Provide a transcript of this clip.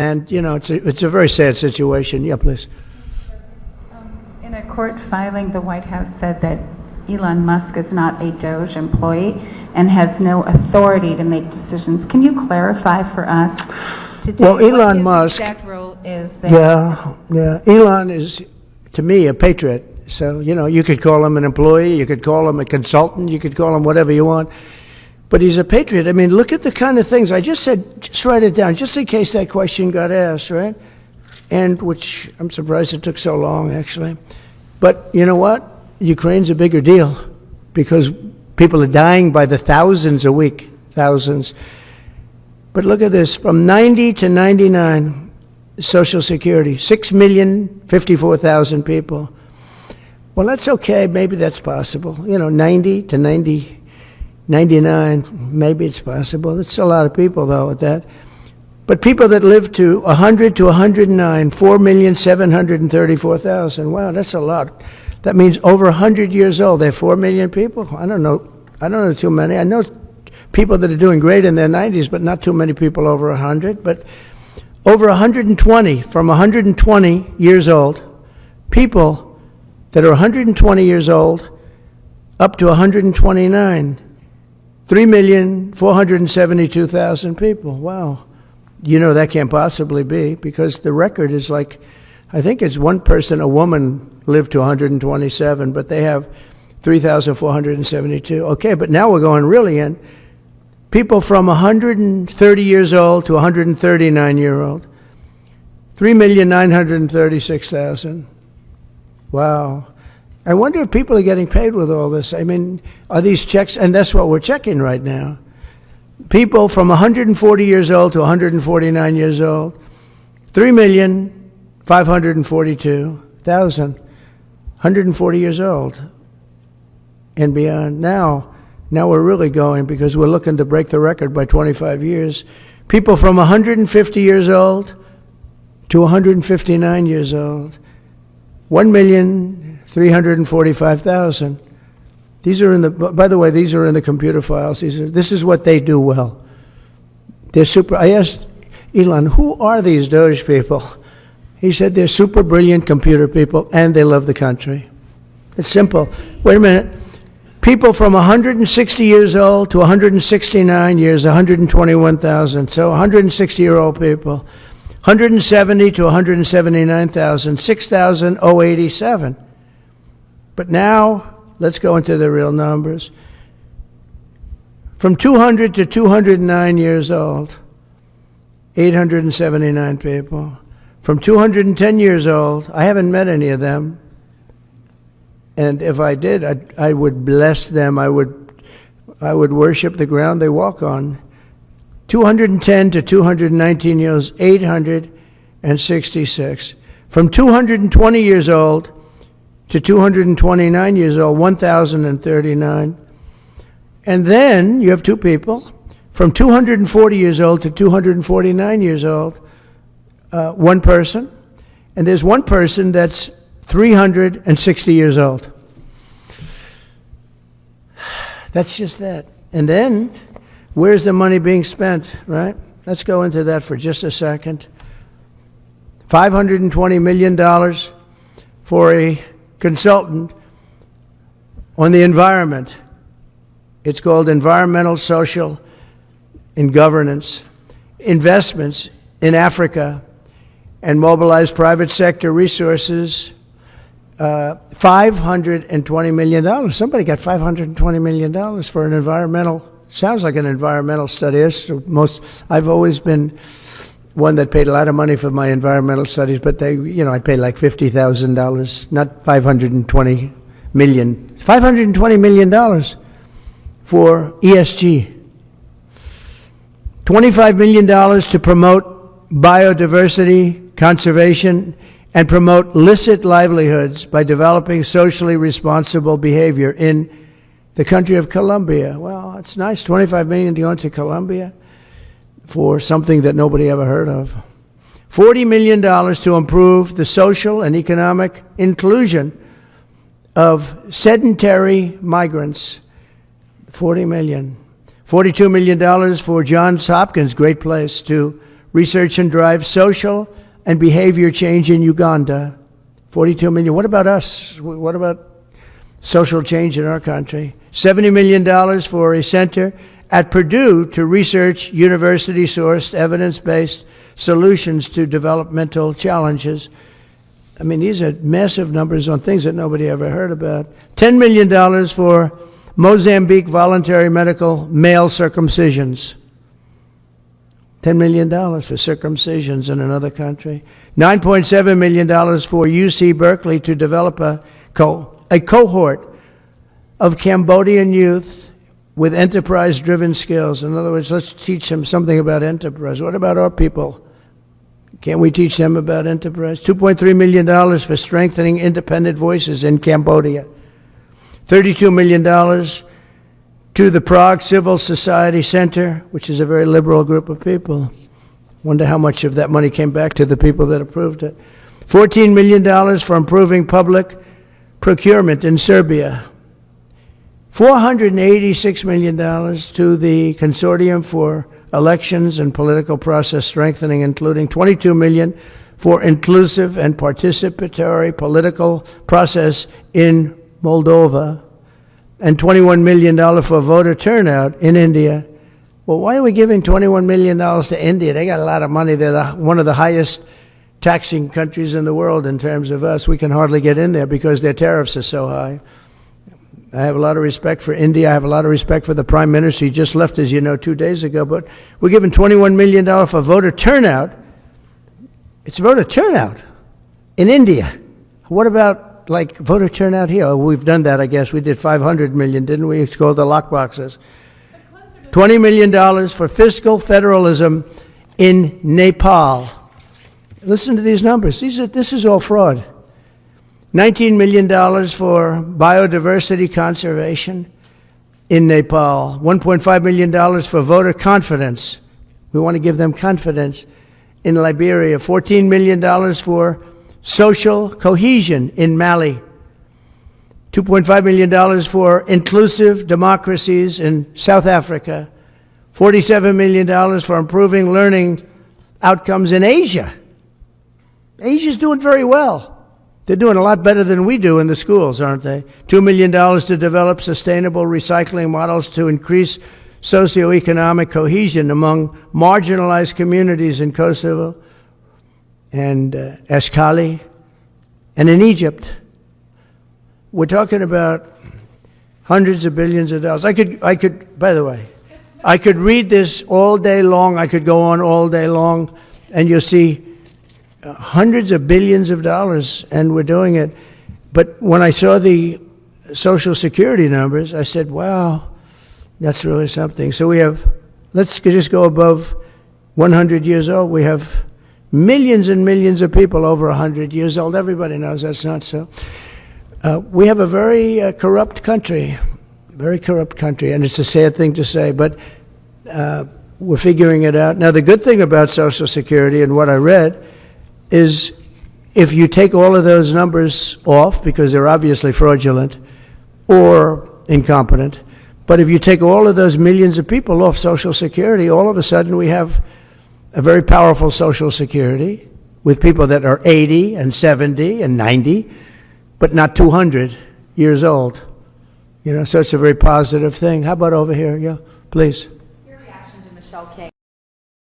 And, it's a very sad situation. Yeah, please. In a court filing, the White House said that Elon Musk is not a DOJ employee and has no authority to make decisions. Can you clarify for us today Well, Elon what his Musk, exact role is there? yeah. Elon is, to me, a patriot. So, you could call him an employee, you could call him a consultant, you could call him whatever you want. But he's a patriot. I mean, look at the kind of things I just said. Just write it down, just in case that question got asked, right? And which I'm surprised it took so long, actually. But you know what? Ukraine's a bigger deal because people are dying by the thousands a week, thousands. But look at this, from 90 to 99, Social Security, 6,054,000 people. Well, that's okay, maybe that's possible. 90 to 99, maybe it's possible. It's a lot of people, though, at that. But people that live to 100 to 109, 4,734,000. Wow, that's a lot. That means over 100 years old. They have 4 million people. I don't know too many. I know people that are doing great in their 90s, but not too many people over 100. But over 120, from 120 years old, people that are 120 years old up to 129, 3,472,000 people. Wow. That can't possibly be, because the record is like, I think it's one person, a woman, lived to 127, but they have 3,472. Okay, but now we're going really in. People from 130 years old to 139-year-old, 3,936,000. Wow. I wonder if people are getting paid with all this. I mean, are these checks, and that's what we're checking right now. People from 140 years old to 149 years old, 3,542,000, 140 years old and beyond. Now we're really going, because we're looking to break the record by 25 years. People from 150 years old to 159 years old, 1,345,000. These are by the way, these are in the computer files. This is what they do well. They're super. I asked Elon, who are these Doge people? He said they're super brilliant computer people and they love the country. It's simple. Wait a minute. People from 160 years old to 169 years, 121,000. So 160-year-old people. 170 to 179,000, 6,087. But now, let's go into the real numbers. From 200 to 209 years old, 879 people. From 210 years old, I haven't met any of them. And if I did, I would bless them. I would worship the ground they walk on. 210 to 219 years, 866. From 220 years old to 229 years old, 1,039. And then you have two people, from 240 years old to 249 years old, one person. And there's one person that's 360 years old. That's just that. And then, where's the money being spent, right? Let's go into that for just a second. $520 million for a consultant on the environment. It's called Environmental, Social, and Governance. Investments in Africa and mobilize private sector resources. $520 million. Somebody got $520 million for an environmental, sounds like an environmental study. I've always been one that paid a lot of money for my environmental studies, but I paid like $50,000, not $520 million. $520 million for ESG. $25 million to promote biodiversity, conservation, and promote licit livelihoods by developing socially responsible behavior in the country of Colombia. Well, it's nice, $25 million to go into Colombia for something that nobody ever heard of. $40 million to improve the social and economic inclusion of sedentary migrants. $40 million. $42 million for Johns Hopkins, great place, to research and drive social and behavior change in Uganda. 42 million. What about us? What about social change in our country? $70 million for a center at Purdue to research university-sourced, evidence-based solutions to developmental challenges. I mean, these are massive numbers on things that nobody ever heard about. $10 million for Mozambique voluntary medical male circumcisions. $10 million for circumcisions in another country. $9.7 million for UC Berkeley to develop a cohort of Cambodian youth with enterprise-driven skills. In other words, let's teach them something about enterprise. What about our people? Can't we teach them about enterprise? $2.3 million for strengthening independent voices in Cambodia. $32 million to the Prague Civil Society Center, which is a very liberal group of people. Wonder how much of that money came back to the people that approved it. $14 million for improving public procurement in Serbia. $486 million to the Consortium for Elections and Political Process Strengthening, including $22 million for inclusive and participatory political process in Moldova, and $21 million for voter turnout in India. Well, why are we giving $21 million to India? They got a lot of money. They're one of the highest taxing countries in the world in terms of us. We can hardly get in there because their tariffs are so high. I have a lot of respect for India. I have a lot of respect for the Prime Minister. He just left, as you know, 2 days ago. But we're giving $21 million for voter turnout. It's voter turnout in India. What about, like, voter turnout here? Oh, we've done that, I guess. We did 500 million, didn't we? It's called the lockboxes. $20 million for fiscal federalism in Nepal. Listen to these numbers. This is all fraud. $19 million for biodiversity conservation in Nepal. $1.5 million for voter confidence. We want to give them confidence in Liberia. $14 million for social cohesion in Mali. $2.5 million for inclusive democracies in South Africa. $47 million for improving learning outcomes in Asia. Asia's doing very well. They're doing a lot better than we do in the schools, aren't they? $2 million to develop sustainable recycling models to increase socioeconomic cohesion among marginalized communities in Kosovo and Escali and in Egypt. We're talking about hundreds of billions of dollars. I could, by the way, I could read this all day long. I could go on all day long, and you'll see hundreds of billions of dollars, and we're doing it. But when I saw the Social Security numbers, I said, wow, that's really something. So we have, let's just go above 100 years old. We have millions and millions of people over 100 years old. Everybody knows that's not so. We have a very corrupt country, and it's a sad thing to say, but we're figuring it out. Now, the good thing about Social Security and what I read is if you take all of those numbers off, because they're obviously fraudulent or incompetent, but if you take all of those millions of people off Social Security, all of a sudden we have a very powerful Social Security with people that are 80 and 70 and 90, but not 200 years old. You know, so it's a very positive thing. How about over here? Yeah, please. Your reaction to Michelle King